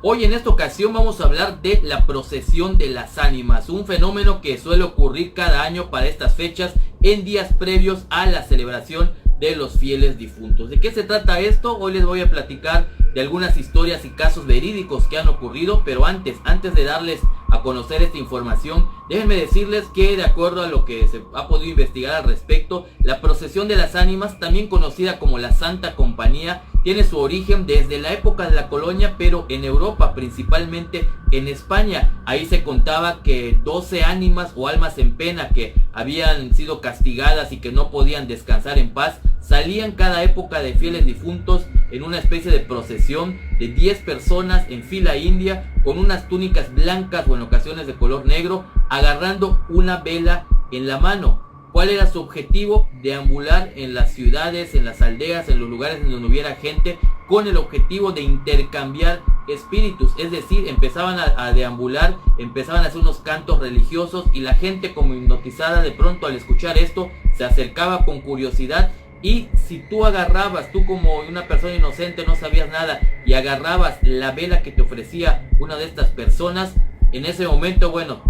Hoy en esta ocasión vamos a hablar de la procesión de las ánimas, un fenómeno que suele ocurrir cada año para estas fechas en días previos a la celebración de los fieles difuntos. ¿De qué se trata esto? Hoy les voy a platicar de algunas historias y casos verídicos que han ocurrido, pero antes de darles a conocer esta información, déjenme decirles que de acuerdo a lo que se ha podido investigar al respecto, la procesión de las ánimas, también conocida como la Santa Compañía, tiene su origen desde la época de la colonia, pero en Europa, principalmente en España. Ahí se contaba que 12 ánimas o almas en pena que habían sido castigadas y que no podían descansar en paz, salían cada época de fieles difuntos en una especie de procesión de 10 personas en fila india, con unas túnicas blancas o en ocasiones de color negro, agarrando una vela en la mano. ¿Cuál era su objetivo? Deambular en las ciudades, en las aldeas, en los lugares en donde hubiera gente, con el objetivo de intercambiar espíritus. Es decir, empezaban a deambular, empezaban a hacer unos cantos religiosos, y la gente, como hipnotizada, de pronto al escuchar esto se acercaba con curiosidad. Y si tú agarrabas, tú como una persona inocente no sabías nada, y agarrabas la vela que te ofrecía una de estas personas, en ese momento, bueno,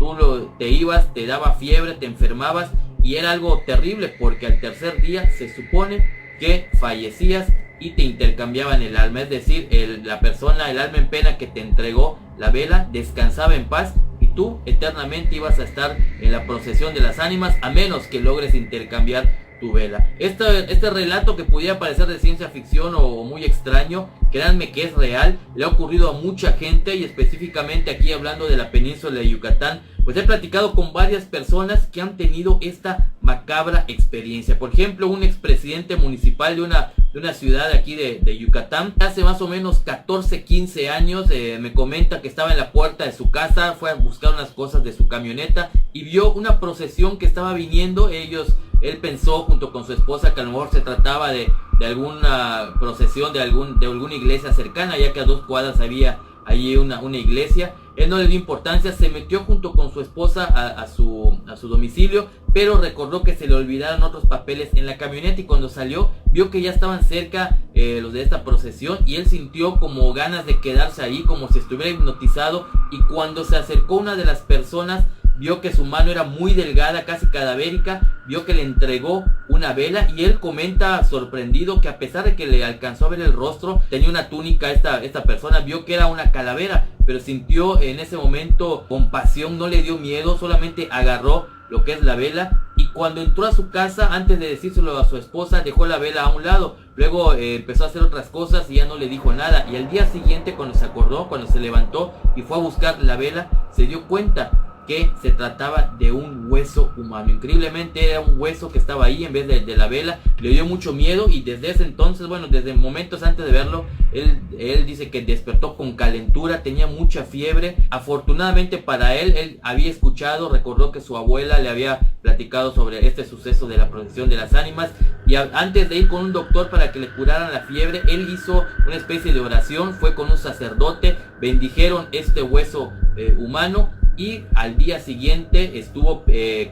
te ibas, te daba fiebre, te enfermabas, y era algo terrible, porque al tercer día se supone que fallecías y te intercambiaban el alma. Es decir, la persona, el alma en pena que te entregó la vela, descansaba en paz, y tú eternamente ibas a estar en la procesión de las ánimas, a menos que logres intercambiar tu vela. Este relato, que pudiera parecer de ciencia ficción o muy extraño, créanme que es real, le ha ocurrido a mucha gente, y específicamente aquí hablando de la península de Yucatán, pues he platicado con varias personas que han tenido esta macabra experiencia. Por ejemplo, un expresidente municipal de una ciudad aquí de Yucatán, hace más o menos 14, 15 años, me comenta que estaba en la puerta de su casa, fue a buscar unas cosas de su camioneta y vio una procesión que estaba viniendo. Él pensó junto con su esposa que a lo mejor se trataba de alguna procesión de alguna iglesia cercana, ya que a 2 cuadras había allí una iglesia. Él no le dio importancia, se metió junto con su esposa a su domicilio, pero recordó que se le olvidaron otros papeles en la camioneta, y cuando salió vio que ya estaban cerca los de esta procesión, y él sintió como ganas de quedarse ahí, como si estuviera hipnotizado. Y cuando se acercó una de las personas, vio que su mano era muy delgada, casi cadavérica, vio que le entregó una vela, y él comenta sorprendido que a pesar de que le alcanzó a ver el rostro, tenía una túnica esta persona, vio que era una calavera, pero sintió en ese momento compasión, no le dio miedo, solamente agarró lo que es la vela, y cuando entró a su casa, antes de decírselo a su esposa, dejó la vela a un lado. Luego empezó a hacer otras cosas y ya no le dijo nada, y al día siguiente, cuando se acordó, cuando se levantó y fue a buscar la vela, se dio cuenta que se trataba de un hueso humano. Increíblemente era un hueso que estaba ahí en vez de la vela. Le dio mucho miedo, y desde ese entonces, bueno, desde momentos antes de verlo, él dice que despertó con calentura, tenía mucha fiebre. Afortunadamente para él había escuchado, recordó que su abuela le había platicado sobre este suceso de la procesión de las ánimas, y antes de ir con un doctor para que le curaran la fiebre, él hizo una especie de oración, fue con un sacerdote, bendijeron este hueso humano, y al día siguiente estuvo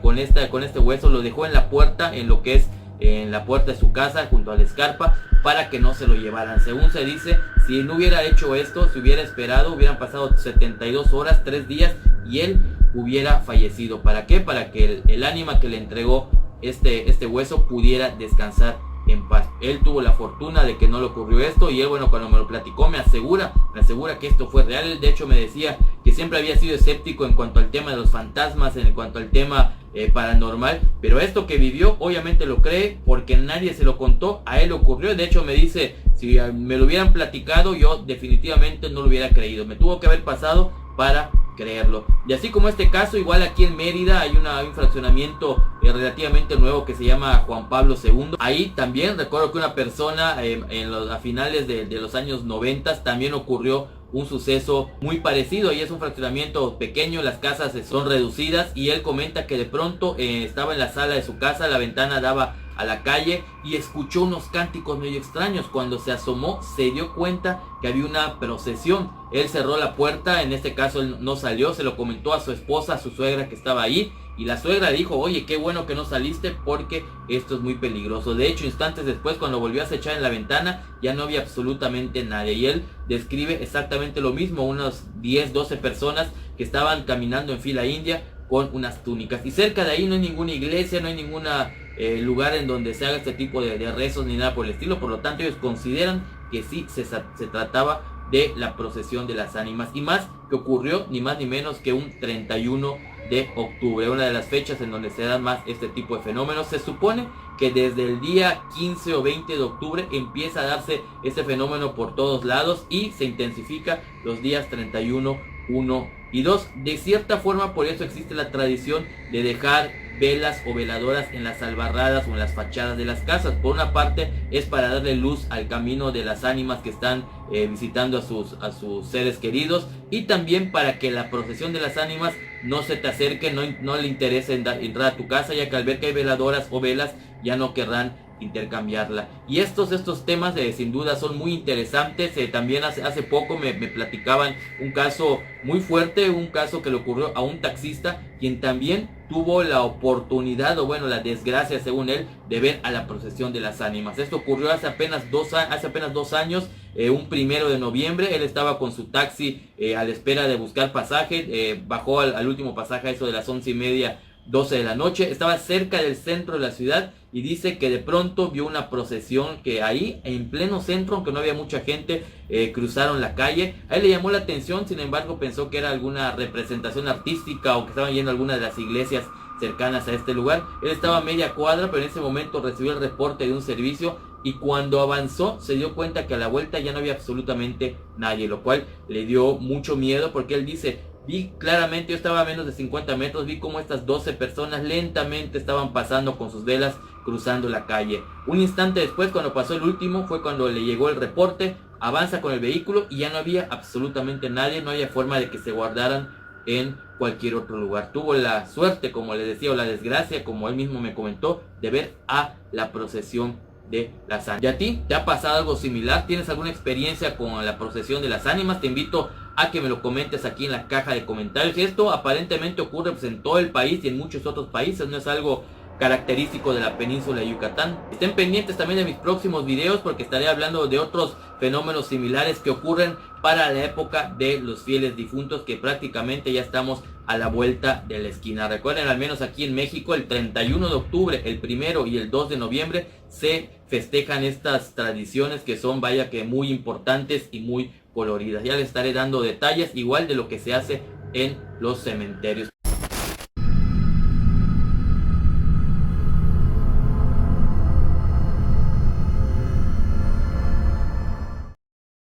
con este hueso, lo dejó en la puerta, en lo que es en la puerta de su casa, junto a la escarpa, para que no se lo llevaran. Según se dice, si no hubiera hecho esto, si hubiera esperado, hubieran pasado 72 horas, 3 días, y él hubiera fallecido. ¿Para qué? Para que el ánima que le entregó este hueso pudiera descansar en paz. Él tuvo la fortuna de que no le ocurrió esto, y él, bueno, cuando me lo platicó, me asegura que esto fue real. Él de hecho me decía que siempre había sido escéptico en cuanto al tema de los fantasmas, en cuanto al tema paranormal, pero esto que vivió obviamente lo cree porque nadie se lo contó, a él le ocurrió. De hecho me dice, si me lo hubieran platicado, yo definitivamente no lo hubiera creído, me tuvo que haber pasado para creerlo. Y así como este caso, igual aquí en Mérida hay un fraccionamiento relativamente nuevo que se llama Juan Pablo II. Ahí también recuerdo que una persona a finales de los años 90 también ocurrió un suceso muy parecido, y es un fraccionamiento pequeño, las casas son reducidas, y él comenta que de pronto estaba en la sala de su casa, la ventana daba a la calle y escuchó unos cánticos medio extraños. Cuando se asomó se dio cuenta que había una procesión. Él cerró la puerta, en este caso él no salió, se lo comentó a su esposa, a su suegra que estaba ahí, y la suegra dijo: oye, qué bueno que no saliste porque esto es muy peligroso. De hecho, instantes después, cuando volvió a acechar en la ventana, ya no había absolutamente nadie. Y él describe exactamente lo mismo, unas 10, 12 personas que estaban caminando en fila india con unas túnicas. Y cerca de ahí no hay ninguna iglesia, no hay ningún lugar en donde se haga este tipo de rezos ni nada por el estilo. Por lo tanto, ellos consideran que sí se trataba de la procesión de las ánimas, y más que ocurrió ni más ni menos que un 31 de octubre, una de las fechas en donde se dan más este tipo de fenómenos. Se supone que desde el día 15 o 20 de octubre empieza a darse este fenómeno por todos lados y se intensifica los días 31, 1 y 2. De cierta forma, por eso existe la tradición de dejar velas o veladoras en las albarradas o en las fachadas de las casas. Por una parte es para darle luz al camino de las ánimas que están visitando a sus seres queridos, y también para que la procesión de las ánimas no se te acerque, no le interese entrar a tu casa, ya que al ver que hay veladoras o velas ya no querrán intercambiarla. Y estos temas sin duda son muy interesantes. También hace poco me platicaban un caso muy fuerte, un caso que le ocurrió a un taxista, quien también tuvo la oportunidad, o bueno, la desgracia según él, de ver a la procesión de las ánimas. Esto ocurrió hace apenas 2 años, un 1 de noviembre. Él estaba con su taxi a la espera de buscar pasaje, bajó al último pasaje a eso de las 11:30, 12 de la noche, estaba cerca del centro de la ciudad, y dice que de pronto vio una procesión que ahí, en pleno centro, aunque no había mucha gente, cruzaron la calle. A él le llamó la atención, sin embargo pensó que era alguna representación artística o que estaban yendo a alguna de las iglesias cercanas a este lugar. Él estaba a media cuadra, pero en ese momento recibió el reporte de un servicio, y cuando avanzó se dio cuenta que a la vuelta ya no había absolutamente nadie, lo cual le dio mucho miedo, porque él dice: vi claramente, yo estaba a menos de 50 metros, vi cómo estas 12 personas lentamente estaban pasando con sus velas cruzando la calle. Un instante después, cuando pasó el último, fue cuando le llegó el reporte. Avanza con el vehículo y ya no había absolutamente nadie, no había forma de que se guardaran en cualquier otro lugar. Tuvo la suerte, como le decía, o la desgracia, como él mismo me comentó, de ver a la procesión de las ánimas. ¿Y a ti te ha pasado algo similar? ¿Tienes alguna experiencia con la procesión de las ánimas? Te invito a que me lo comentes aquí en la caja de comentarios. Esto aparentemente ocurre pues en todo el país y en muchos otros países, no es algo característico de la península de Yucatán. Estén pendientes también de mis próximos videos, porque estaré hablando de otros fenómenos similares que ocurren para la época de los fieles difuntos, que prácticamente ya estamos a la vuelta de la esquina. Recuerden, al menos aquí en México, el 31 de octubre, el 1 y el 2 de noviembre se festejan estas tradiciones que son, vaya que muy importantes y muy coloridas. Ya les estaré dando detalles igual de lo que se hace en los cementerios.